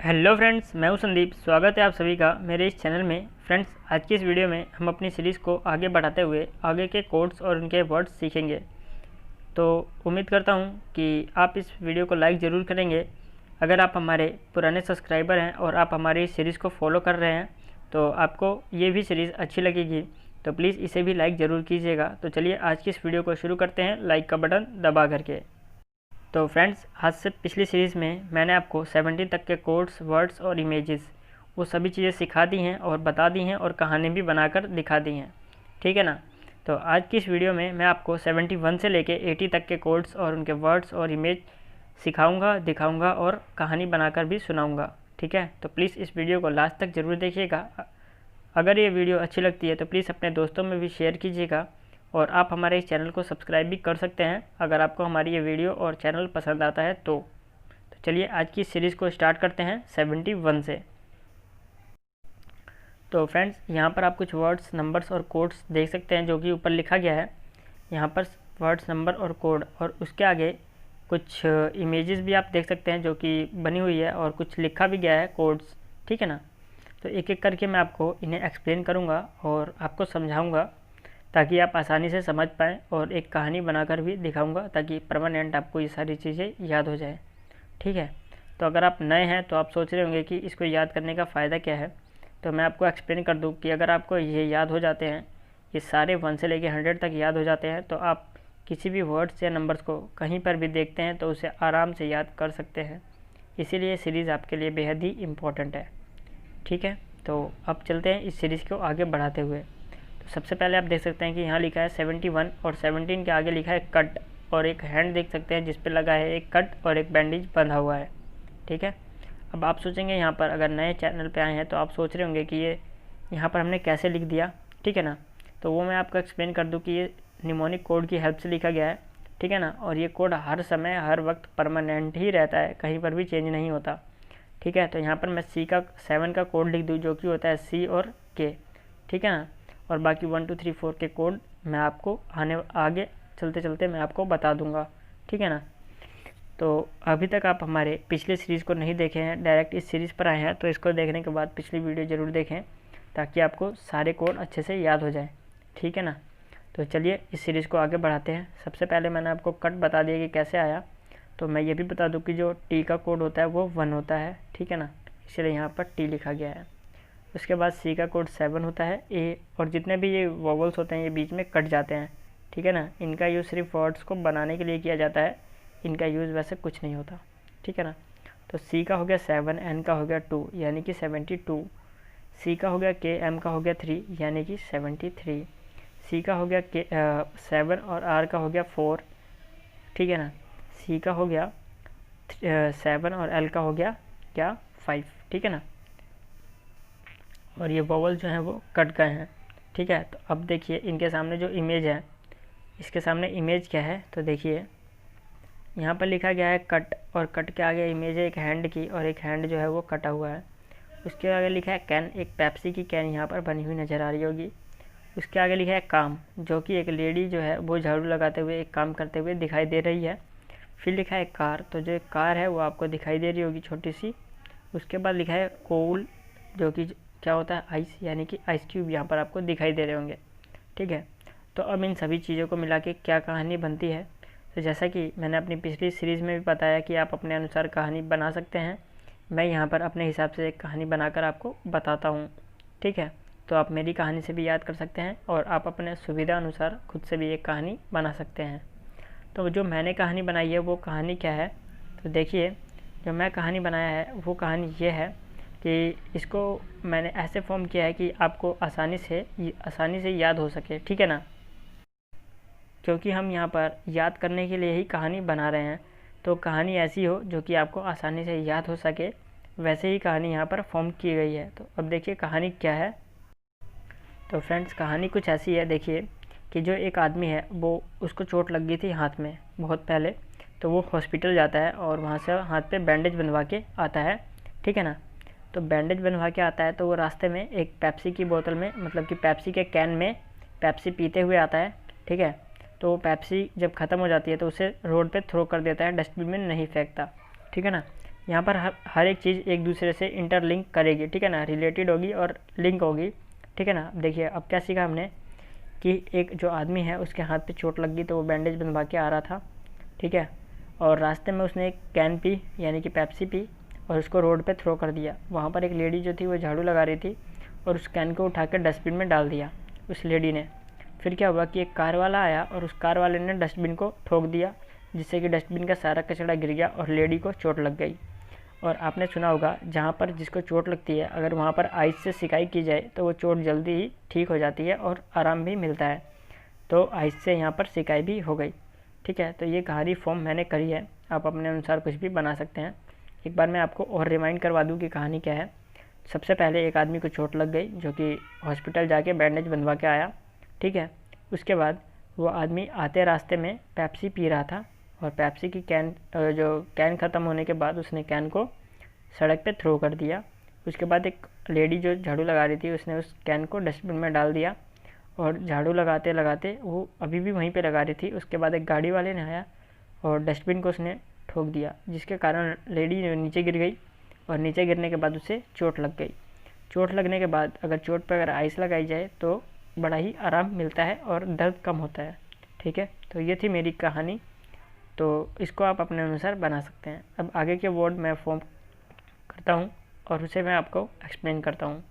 Hello friends, मैं हूं संदीप। स्वागत है आप सभी का मेरे इस चैनल में। फ्रेंड्स, आज की इस वीडियो में हम अपनी सीरीज़ को आगे बढ़ाते हुए आगे के कोड्स और उनके वर्ड्स सीखेंगे। तो उम्मीद करता हूं कि आप इस वीडियो को लाइक ज़रूर करेंगे। अगर आप हमारे पुराने सब्सक्राइबर हैं और आप हमारी इस सीरीज़ को फॉलो कर रहे हैं तो आपको ये भी सीरीज़ अच्छी लगेगी, तो प्लीज़ इसे भी लाइक ज़रूर कीजिएगा। तो चलिए आज की इस वीडियो को शुरू करते हैं लाइक का बटन दबा करके। तो फ्रेंड्स, आज से पिछली सीरीज़ में मैंने आपको 17 तक के कोड्स, वर्ड्स और इमेजेस वो सभी चीज़ें सिखा दी हैं और बता दी हैं और कहानी भी बनाकर दिखा दी हैं, ठीक है ना। तो आज की इस वीडियो में मैं आपको 71 से लेके 80 तक के कोड्स और उनके वर्ड्स और इमेज सिखाऊंगा, दिखाऊंगा और कहानी बनाकर भी सुनाऊंगा, ठीक है। तो प्लीज़ इस वीडियो को लास्ट तक ज़रूर देखिएगा। अगर ये वीडियो अच्छी लगती है तो प्लीज़ अपने दोस्तों में भी शेयर कीजिएगा और आप हमारे इस चैनल को सब्सक्राइब भी कर सकते हैं अगर आपको हमारी ये वीडियो और चैनल पसंद आता है तो चलिए आज की सीरीज़ को स्टार्ट करते हैं 71 से। तो फ्रेंड्स, यहाँ पर आप कुछ वर्ड्स, नंबर्स और कोड्स देख सकते हैं जो कि ऊपर लिखा गया है। यहाँ पर वर्ड्स, नंबर और कोड और उसके आगे कुछ इमेजेस भी आप देख सकते हैं जो कि बनी हुई है और कुछ लिखा भी गया है कोड्स, ठीक है ना। तो एक एक करके मैं आपको इन्हें एक्सप्लेन करूँगा और आपको समझाऊँगा ताकि आप आसानी से समझ पाएँ और एक कहानी बनाकर भी दिखाऊंगा ताकि परमानेंट आपको ये सारी चीज़ें याद हो जाए, ठीक है। तो अगर आप नए हैं तो आप सोच रहे होंगे कि इसको याद करने का फ़ायदा क्या है, तो मैं आपको एक्सप्लेन कर दूं कि अगर आपको ये याद हो जाते हैं, ये सारे 1 से लेके 100 तक याद हो जाते हैं, तो आप किसी भी वर्ड्स या नंबर्स को कहीं पर भी देखते हैं तो उसे आराम से याद कर सकते हैं। इसीलिए सीरीज़ आपके लिए बेहद ही इम्पोर्टेंट है, ठीक है। तो अब चलते हैं इस सीरीज़ को आगे बढ़ाते हुए। सबसे पहले आप देख सकते हैं कि यहाँ लिखा है 71 और 17 के आगे लिखा है कट और एक हैंड देख सकते हैं जिस पे लगा है एक कट और एक बैंडेज बंधा हुआ है, ठीक है। अब आप सोचेंगे यहाँ पर, अगर नए चैनल पे आए हैं तो आप सोच रहे होंगे कि ये यहाँ पर हमने कैसे लिख दिया, ठीक है ना। तो वो मैं आपको एक्सप्लेन कर दूँ कि ये निमोनिक कोड की हेल्प से लिखा गया है, ठीक है ना। और ये कोड हर समय हर वक्त परमानेंट ही रहता है, कहीं पर भी चेंज नहीं होता, ठीक है। तो यहाँ पर मैं 7 का कोड लिख दूँ जो कि होता है C और K, ठीक है ना। और बाकी 1 2 3 4 के कोड मैं आपको आगे चलते चलते मैं आपको बता दूंगा, ठीक है ना। तो अभी तक आप हमारे पिछले सीरीज़ को नहीं देखे हैं, डायरेक्ट इस सीरीज़ पर आए हैं, तो इसको देखने के बाद पिछली वीडियो ज़रूर देखें ताकि आपको सारे कोड अच्छे से याद हो जाए, ठीक है ना। तो चलिए इस सीरीज़ को आगे बढ़ाते हैं। सबसे पहले मैंने आपको कट बता दिया कि कैसे आया, तो मैं ये भी बता दूँ कि जो T का कोड होता है वो 1 होता है, ठीक है ना, इसलिए यहाँ पर T लिखा गया है। उसके बाद C का कोड 7 होता है, A और जितने भी ये वॉवल्स होते हैं ये बीच में कट जाते हैं, ठीक है ना। इनका यूज़ सिर्फ वर्ड्स को बनाने के लिए किया जाता है, इनका यूज़ वैसे कुछ नहीं होता, ठीक है ना। तो C का हो गया 7, N का हो गया 2 यानी कि 72, C का हो गया K, M का हो गया 3 यानी कि 73, C का हो गया 7 और R का हो गया 4, ठीक है ना। C का हो गया 7 और L का हो गया क्या 5, ठीक है ना। और ये वॉवल जो हैं वो कट गए हैं, ठीक है। तो अब देखिए इनके सामने जो इमेज है, इसके सामने इमेज क्या है, तो देखिए यहाँ पर लिखा गया है कट और कट के आगे इमेज है एक हैंड की और एक हैंड जो है वो कटा हुआ है। उसके आगे लिखा है कैन, एक पेप्सी की कैन यहाँ पर बनी हुई नज़र आ रही होगी। उसके आगे लिखा है काम, जो कि एक लेडी जो है वो झाड़ू लगाते हुए एक काम करते हुए दिखाई दे रही है। फिर लिखा है कार, तो जो एक कार है वो आपको दिखाई दे रही होगी छोटी सी। उसके बाद लिखा है कोल, जो कि क्या होता है आइस, यानी कि आइस क्यूब यहाँ पर आपको दिखाई दे रहे होंगे, ठीक है। तो अब इन सभी चीज़ों को मिला के क्या कहानी बनती है, तो जैसा कि मैंने अपनी पिछली सीरीज़ में भी बताया कि आप अपने अनुसार कहानी बना सकते हैं, मैं यहाँ पर अपने हिसाब से एक कहानी बनाकर आपको बताता हूँ, ठीक है। तो आप मेरी कहानी से भी याद कर सकते हैं और आप अपने सुविधा अनुसार खुद से भी एक कहानी बना सकते हैं। तो जो मैंने कहानी बनाई है वो कहानी क्या है, तो देखिए जो मैं कहानी बनाया है वो कहानी ये है कि इसको मैंने ऐसे फॉर्म किया है कि आपको आसानी से याद हो सके, ठीक है ना। क्योंकि हम यहाँ पर याद करने के लिए ही कहानी बना रहे हैं, तो कहानी ऐसी हो जो कि आपको आसानी से याद हो सके, वैसे ही कहानी यहाँ पर फॉर्म की गई है। तो अब देखिए कहानी क्या है। तो फ्रेंड्स, कहानी कुछ ऐसी है, देखिए कि जो एक आदमी है वो उसको चोट लग गई थी हाथ में बहुत पहले, तो वो हॉस्पिटल जाता है और वहाँ से हाथ पे बैंडेज बनवा के आता है, ठीक है ना। तो बैंडेज बनवा के आता है तो वो रास्ते में एक पेप्सी की बोतल में, मतलब कि पेप्सी के कैन में पेप्सी पीते हुए आता है, ठीक है। तो वो पेप्सी जब ख़त्म हो जाती है तो उसे रोड पे थ्रो कर देता है, डस्टबिन में नहीं फेंकता, ठीक है ना। यहाँ पर हर एक चीज़ एक दूसरे से इंटरलिंक करेगी, ठीक है ना, रिलेटेड होगी और लिंक होगी, ठीक है ना। अब देखिए अब क्या सीखा हमने कि एक जो आदमी है उसके हाथ पे चोट लग गई तो वो बैंडेज बंधवा के आ रहा था, ठीक है, और रास्ते में उसने एक कैन पी यानी कि पेप्सी पी और उसको रोड पे थ्रो कर दिया। वहाँ पर एक लेडी जो थी वो झाड़ू लगा रही थी और उस कैन को उठा कर डस्टबिन में डाल दिया उस लेडी ने। फिर क्या हुआ कि एक कार वाला आया और उस कार वाले ने डस्टबिन को ठोक दिया, जिससे कि डस्टबिन का सारा कचरा गिर गया और लेडी को चोट लग गई। और आपने सुना होगा जहाँ पर जिसको चोट लगती है अगर वहाँ पर आइस से सिकाई की जाए तो वो चोट जल्दी ही ठीक हो जाती है और आराम भी मिलता है। तो आइस से यहाँ पर सिकाई भी हो गई, ठीक है। तो ये कहानी फॉर्म मैंने करी है, आप अपने अनुसार कुछ भी बना सकते हैं। एक बार मैं आपको और रिमाइंड करवा दूँ कि कहानी क्या है। सबसे पहले एक आदमी को चोट लग गई जो कि हॉस्पिटल जाके बैंडेज बंधवा के आया, ठीक है। उसके बाद वो आदमी आते रास्ते में पेप्सी पी रहा था और पेप्सी की कैन ख़त्म होने के बाद उसने कैन को सड़क पे थ्रो कर दिया। उसके बाद एक लेडी जो झाड़ू लगा रही थी उसने उस कैन को डस्टबिन में डाल दिया और झाड़ू लगाते लगाते वो अभी भी वहीं पे लगा रही थी। उसके बाद एक गाड़ी वाले ने आया और डस्टबिन को उसने ठोक दिया, जिसके कारण लेडी नीचे गिर गई और नीचे गिरने के बाद उसे चोट लग गई। चोट लगने के बाद अगर चोट पर अगर आइस लगाई जाए तो बड़ा ही आराम मिलता है और दर्द कम होता है, ठीक है। तो ये थी मेरी कहानी, तो इसको आप अपने अनुसार बना सकते हैं। अब आगे के वर्ड मैं फॉर्म करता हूँ और उसे मैं आपको एक्सप्लेन करता हूँ।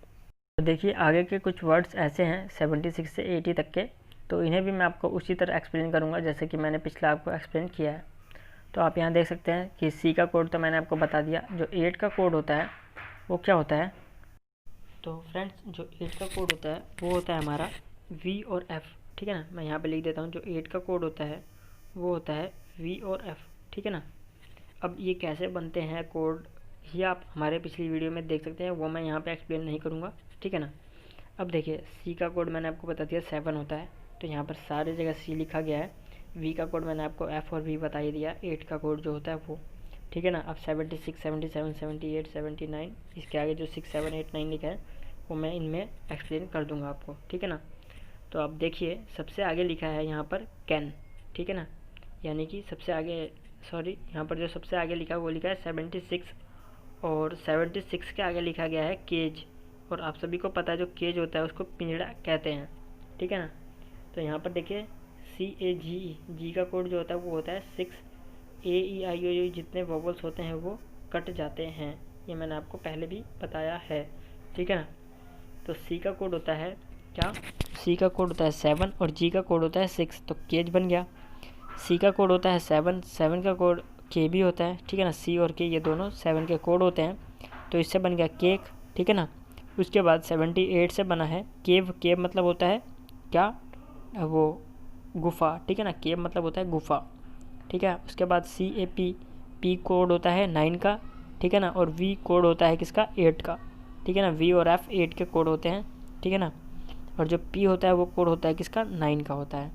तो देखिए आगे के कुछ वर्ड्स ऐसे हैं 76 से 80 तक के, तो इन्हें भी मैं आपको उसी तरह एक्सप्लेन करूँगा जैसे कि मैंने पिछला आपको एक्सप्लेन किया है। तो आप यहाँ देख सकते हैं कि सी का कोड तो मैंने आपको बता दिया। जो 8 का कोड होता है वो क्या होता है, तो फ्रेंड्स जो 8 का कोड होता है वो होता है हमारा वी और एफ़, ठीक है ना। मैं यहाँ पे लिख देता हूँ, जो 8 का कोड होता है वो होता है वी और एफ़, ठीक है ना। अब ये कैसे बनते हैं कोड ये आप हमारे पिछली वीडियो में देख सकते हैं, वो मैं यहाँ पे एक्सप्लेन नहीं करूँगा, ठीक है ना। अब देखिए सी का कोड मैंने आपको बता दिया 7 होता है, तो यहाँ पर सारी जगह सी लिखा गया है। वी का कोड मैंने आपको एफ़ और वी बता ही दिया। 8 का कोड जो होता है वो, ठीक है ना। अब 76, 77, 78, 79 इसके आगे जो 6, 7, 8, 9 लिखा है वो मैं इनमें एक्सप्लेन कर दूंगा आपको, ठीक है ना। तो अब देखिए सबसे आगे लिखा है यहाँ पर कैन, ठीक है ना, यानी कि सबसे आगे यहाँ पर जो सबसे आगे लिखा है वो लिखा है 76 और 76 के आगे लिखा गया है केज। और आप सभी को पता है जो केज होता है उसको पिंजड़ा कहते हैं, ठीक है ना। तो यहाँ पर देखिए CAGE का कोड जो होता है वो होता है 6। AEIOU जितने वोवल्स होते हैं वो कट जाते हैं, ये मैंने आपको पहले भी बताया है, ठीक है ना। तो सी का कोड होता है क्या, सी का कोड होता है 7 और जी का कोड होता है 6, तो केज बन गया। सी का कोड होता है 7, 7 का कोड के भी होता है, ठीक है ना। सी और के ये दोनों 7 के कोड होते हैं, तो इससे बन गया केक, ठीक है ना। उसके बाद 78 से बना है केव। केव मतलब होता है क्या, वो गुफा, ठीक है ना। केव मतलब होता है गुफा, ठीक है। उसके बाद CAP, पी कोड होता है 9 का, ठीक है ना। और वी कोड होता है किसका, 8 का, ठीक है ना। वी और एफ 8 के कोड होते हैं, ठीक है ना। और जो पी होता है वो कोड होता है किसका, 9 का होता है,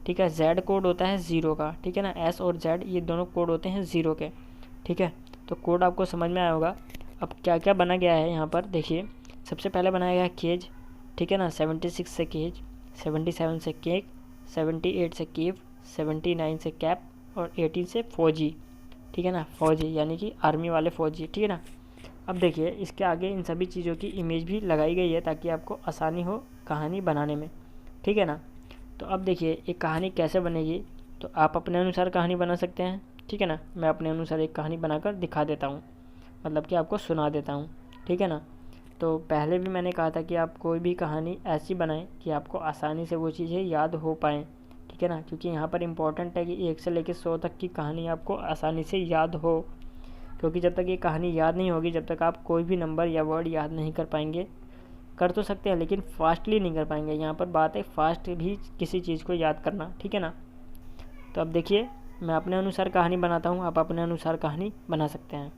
ठीक है। जेड कोड होता है 0 का, ठीक है ना। एस और जेड ये दोनों कोड होते हैं 0 के, ठीक है। तो कोड आपको समझ में आया होगा। अब क्या क्या बना गया है यहाँ पर देखिए। सबसे पहले बनाया गया है केज, ठीक है ना। 76 से केज, 77 से केक, 78 से केव, 79 से कैप और 18 से फौजी, ठीक है ना। फौजी यानी कि आर्मी वाले फौजी, ठीक है ना। अब देखिए इसके आगे इन सभी चीज़ों की इमेज भी लगाई गई है ताकि आपको आसानी हो कहानी बनाने में, ठीक है ना। तो अब देखिए एक कहानी कैसे बनेगी, तो आप अपने अनुसार कहानी बना सकते हैं, ठीक है ना। मैं अपने अनुसार एक कहानी बनाकर दिखा देता हूँ, मतलब कि आपको सुना देता हूँ, ठीक है ना। तो पहले भी मैंने कहा था कि आप कोई भी कहानी ऐसी बनाएं कि आपको आसानी से वो चीज़ें याद हो पाएँ, ठीक है ना। क्योंकि यहाँ पर इम्पोर्टेंट है कि 1 से लेकर 100 तक की कहानी आपको आसानी से याद हो, क्योंकि जब तक ये कहानी याद नहीं होगी जब तक आप कोई भी नंबर या वर्ड याद नहीं कर पाएंगे। कर तो सकते हैं लेकिन फास्टली नहीं कर पाएंगे। यहाँ पर बात है फास्ट भी किसी चीज़ को याद करना, ठीक है ना। तो अब देखिए मैं अपने अनुसार कहानी बनाता हूँ, आप अपने अनुसार कहानी बना सकते हैं।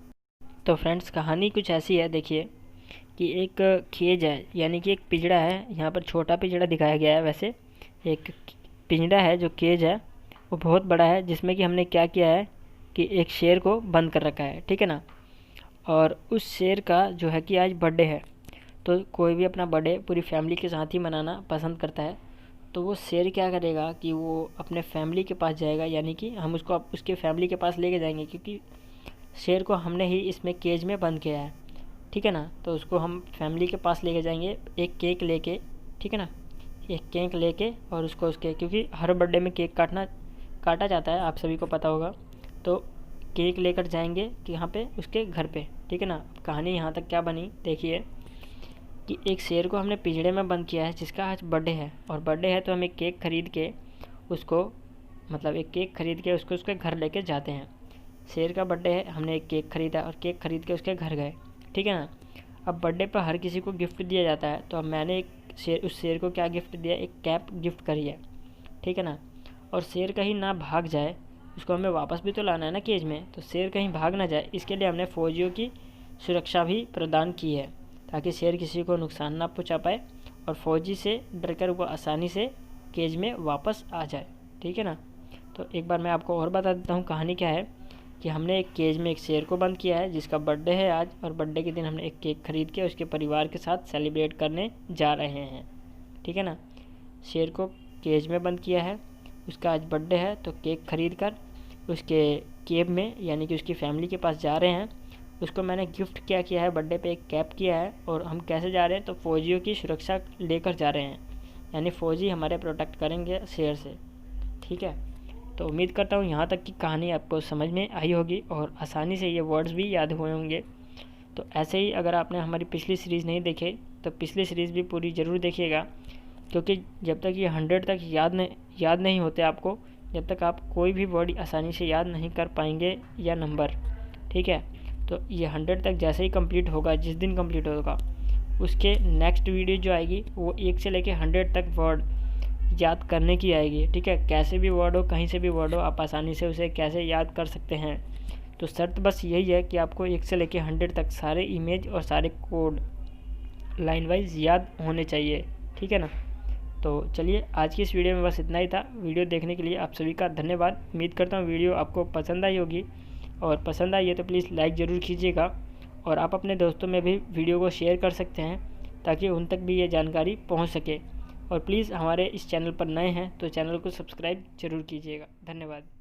तो फ्रेंड्स कहानी कुछ ऐसी है, देखिए कि एक केज है यानी कि एक पिंजड़ा है। यहाँ पर छोटा पिंजड़ा दिखाया गया है, वैसे एक पिंजड़ा है जो केज है वो बहुत बड़ा है, जिसमें कि हमने क्या किया है कि एक शेर को बंद कर रखा है, ठीक है ना। और उस शेर का जो है कि आज बर्थडे है, तो कोई भी अपना बर्थडे पूरी फैमिली के साथ ही मनाना पसंद करता है। तो वो शेर क्या करेगा कि वो अपने फैमिली के पास जाएगा, यानी कि हम उसको उसके फैमिली के पास लेके जाएंगे, क्योंकि शेर को हमने ही इसमें केज में बंद किया है, ठीक है ना। तो उसको हम फैमिली के पास लेके जाएंगे एक केक लेके, ठीक है ना, एक केक लेके, और उसको उसके, क्योंकि हर बर्थडे में केक काटा जाता है, आप सभी को पता होगा। तो केक लेकर जाएंगे कि यहाँ पे उसके घर पे, ठीक है ना। कहानी यहाँ तक क्या बनी देखिए, कि एक शेर को हमने पिंजड़े में बंद किया है जिसका आज बर्थडे है, और बर्थडे है तो हम एक केक खरीद के उसको, मतलब एक केक खरीद के उसको उसके घर लेके जाते हैं। शेर का बर्थडे है, हमने एक केक खरीदा और केक खरीद के उसके घर गए, ठीक है ना। अब बर्थडे पर हर किसी को गिफ्ट दिया जाता है, तो अब मैंने उस शेर को क्या गिफ्ट दिया, एक कैप गिफ्ट करी है, ठीक है ना। और शेर कहीं ना भाग जाए, उसको हमें वापस भी तो लाना है ना केज में, तो शेर कहीं भाग ना जाए, इसके लिए हमने फौजियों की सुरक्षा भी प्रदान की है, ताकि शेर किसी को नुकसान ना पहुंचा पाए और फौजी से डरकर वो आसानी से केज में वापस आ जाए, ठीक है ना। तो एक बार मैं आपको और बता देता हूँ कहानी क्या है, कि हमने एक केज में एक शेर को बंद किया है जिसका बर्थडे है आज, और बर्थडे के दिन हमने एक केक खरीद के उसके परिवार के साथ सेलिब्रेट करने जा रहे हैं, ठीक है ना। शेर को केज में बंद किया है, उसका आज बर्थडे है, तो केक खरीद कर उसके केब में, यानी कि उसकी फैमिली के पास जा रहे हैं। उसको मैंने गिफ्ट क्या किया है, बर्थडे पे एक कैप किया है, और हम कैसे जा रहे हैं, तो फौजियों की सुरक्षा लेकर जा रहे हैं, यानी फ़ौजी हमारे प्रोटेक्ट करेंगे शेर से, ठीक है। तो उम्मीद करता हूँ यहाँ तक की कहानी आपको समझ में आई होगी और आसानी से ये वर्ड्स भी याद हुए होंगे। तो ऐसे ही अगर आपने हमारी पिछली सीरीज़ नहीं देखे तो पिछली सीरीज़ भी पूरी ज़रूर देखिएगा, क्योंकि जब तक ये 100 तक याद नहीं होते आपको, जब तक आप कोई भी वर्ड आसानी से याद नहीं कर पाएंगे या नंबर, ठीक है। तो ये 100 तक जैसे ही कंप्लीट होगा, जिस दिन कंप्लीट होगा, उसके नेक्स्ट वीडियो जो आएगी वो 1 से लेके 100 तक वर्ड याद करने की आएगी, ठीक है। कैसे भी वर्ड हो, कहीं से भी वर्ड हो, आप आसानी से उसे कैसे याद कर सकते हैं। तो शर्त बस यही है कि आपको 1 से लेके 100 तक सारे इमेज और सारे कोड लाइन वाइज याद होने चाहिए, ठीक है ना। तो चलिए आज की इस वीडियो में बस इतना ही था। वीडियो देखने के लिए आप सभी का धन्यवाद। उम्मीद करता हूँ वीडियो आपको पसंद आई होगी, और पसंद आई है तो प्लीज़ लाइक ज़रूर कीजिएगा, और आप अपने दोस्तों में भी वीडियो को शेयर कर सकते हैं ताकि उन तक भी ये जानकारी पहुँच सके। और प्लीज़ हमारे इस चैनल पर नए हैं तो चैनल को सब्सक्राइब ज़रूर कीजिएगा। धन्यवाद।